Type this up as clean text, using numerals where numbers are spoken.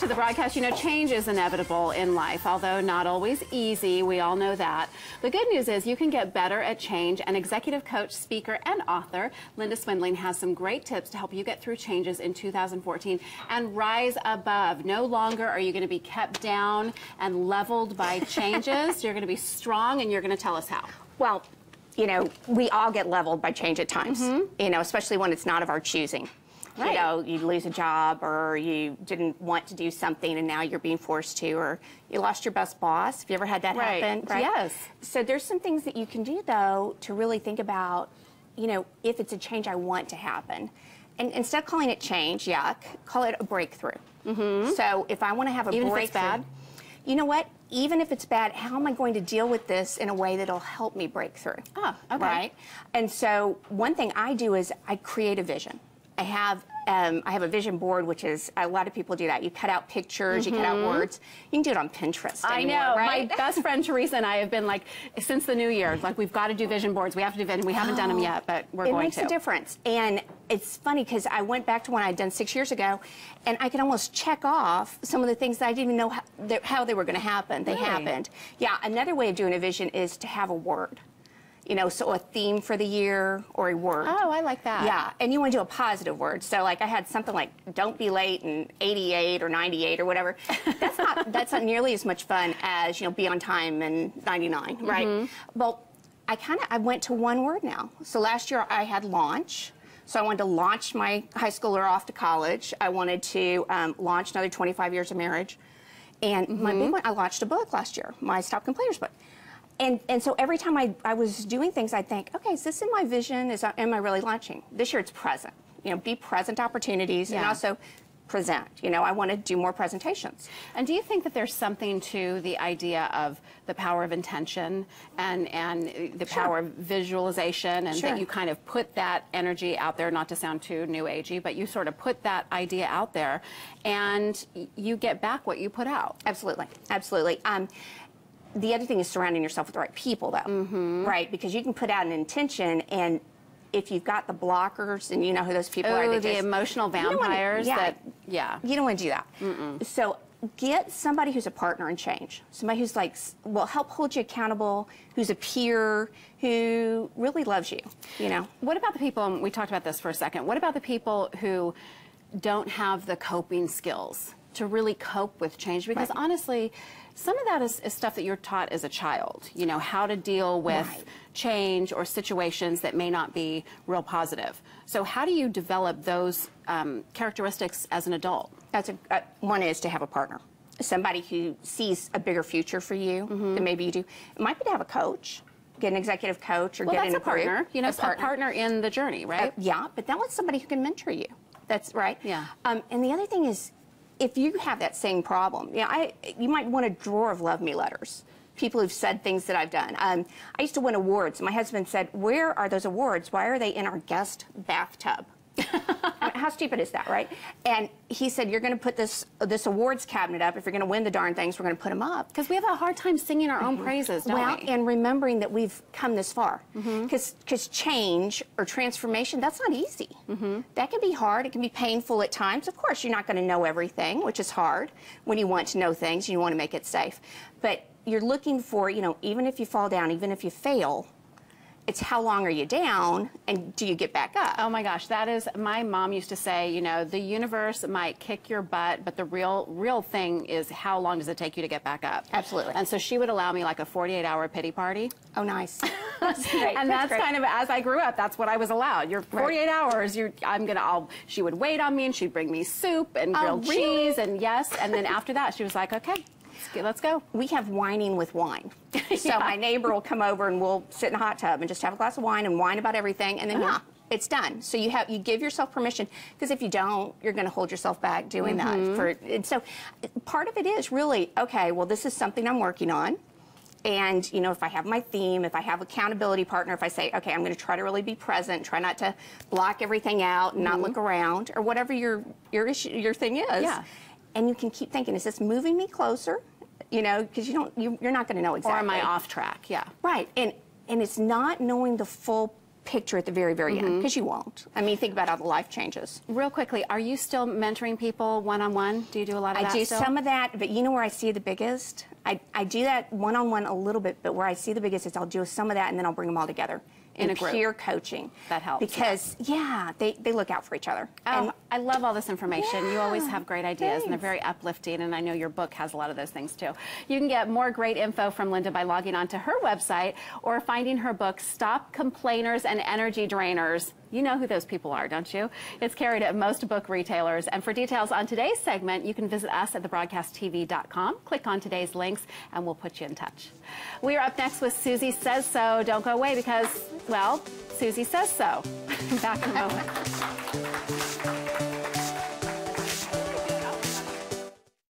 the broadcast. You know, change is inevitable in life, although not always easy. We all know that. The good news is you can get better at change, and executive coach, speaker, and author Linda Swindling has some great tips to help you get through changes in 2014 and rise above. No longer are you going to be kept down and leveled by changes. You're going to be strong, and you're going to tell us how. Well, you know, we all get leveled by change at times, you know, especially when it's not of our choosing. Right. You know, you lose a job, or you didn't want to do something and now you're being forced to, or you lost your best boss. Have you ever had that happen? Right. Yes. So there's some things that you can do, though, to really think about, you know, if it's a change I want to happen. And instead of calling it change, yuck, call it a breakthrough. So if I want to have a breakthrough. Even if it's bad? You know what? Even if it's bad, how am I going to deal with this in a way that'll help me break through? Oh, okay. Right? And so one thing I do is I create a vision. I have a vision board, which is, a lot of people do that. You cut out pictures, you cut out words. You can do it on Pinterest anymore, I know. right? My best friend Teresa and I have been like, since the new year, like, we've got to do vision boards. We have to do vision. We haven't done them yet, but we're going to. It makes a difference. And it's funny because I went back to one I'd done 6 years ago, and I could almost check off some of the things that I didn't even know how they were going to happen. They happened. Yeah, another way of doing a vision is to have a word. You know, so a theme for the year or a word. Oh, I like that. Yeah, and you want to do a positive word. So, like, I had something like, don't be late in 88 or 98 or whatever. That's not nearly as much fun as, you know, be on time in 99, right? Well, I went to one word now. So last year I had launch. So I wanted to launch my high schooler off to college. I wanted to launch another 25 years of marriage. And my big one, I launched a book last year, my Stop Complainers book. And so every time I was doing things, I'd think, okay, is this in my vision? Am I really launching? This year it's present. You know, be present opportunities and also present. You know, I want to do more presentations. And do you think that there's something to the idea of the power of intention and the power of visualization, and that you kind of put that energy out there, not to sound too new agey, but you sort of put that idea out there and you get back what you put out? Absolutely. Absolutely. The other thing is surrounding yourself with the right people, though, right? Because you can put out an intention, and if you've got the blockers, and you know who those people are, the emotional vampires. You don't want to do that. So get somebody who's a partner in change, somebody who's like, will help hold you accountable, who's a peer, who really loves you. You know. What about the people? And we talked about this for a second. What about the people who don't have the coping skills to really cope with change? Because honestly, some of that is stuff that you're taught as a child, you know, how to deal with change or situations that may not be real positive. So how do you develop those characteristics as an adult? That's one is to have a partner, somebody who sees a bigger future for you than maybe you do. It might be to have a coach. Get an executive coach, or get in a partner. You know, a partner in the journey, right? Yeah, but that was somebody who can mentor you. That's right. Yeah. And the other thing is, if you have that same problem, you might want a drawer of love me letters. People who've said things that I've done. I used to win awards. My husband said, "Where are those awards? Why are they in our guest bathtub?" How stupid is that, right? And he said, "You're going to put this awards cabinet up. If you're going to win the darn things, we're going to put them up." Because we have a hard time singing our own praises, don't we? Well, and remembering that we've come this far. Because change or transformation, that's not easy. That can be hard. It can be painful at times. Of course, you're not going to know everything, which is hard when you want to know things and you want to make it safe. But you're looking for, you know, even if you fall down, even if you fail, it's how long are you down, and do you get back up? Oh my gosh, that is, my mom used to say, you know, the universe might kick your butt, but the real thing is how long does it take you to get back up? Absolutely. And so she would allow me like a 48-hour pity party. Oh, nice. That's great. And that's kind of, as I grew up, that's what I was allowed. You're 48 hours, she would wait on me, and she'd bring me soup and grilled cheese, and and then after that, she was like, okay, let's go. We have whining with wine. So my neighbor will come over and we'll sit in a hot tub and just have a glass of wine and whine about everything, and then it's done. So you give yourself permission, because if you don't, you're going to hold yourself back doing that. And so part of it is really, okay, well, this is something I'm working on. And, you know, if I have my theme, if I have accountability partner, if I say, okay, I'm going to try to really be present, try not to block everything out and not look around, or whatever your thing is. Yeah. And you can keep thinking, is this moving me closer? You know, because you're not going to know exactly. Or am I off track? Yeah. Right. And it's not knowing the full picture at the very, very end, because you won't. I mean, think about all the life changes. Real quickly, are you still mentoring people one-on-one? Do you do a lot of that I do still? some of that, but you know where I see the biggest? I do that one-on-one a little bit, but where I see the biggest is I'll do some of that, and then I'll bring them all together in a group. peer coaching. That helps. Because, yeah, they look out for each other. Oh, And I love all this information. You always have great ideas, and they're thanks. very uplifting, and I know your book has a lot of those things, too. You can get more great info from Linda by logging on to her website or finding her book, Stop Complainers and Energy Drainers. You know who those people are, don't you? It's carried at most book retailers. And for details on today's segment, you can visit us at thebroadcasttv.com. Click on today's links, and we'll put you in touch. We are up next with Susie Says So. Don't go away because, well, Susie says so. Back in a moment.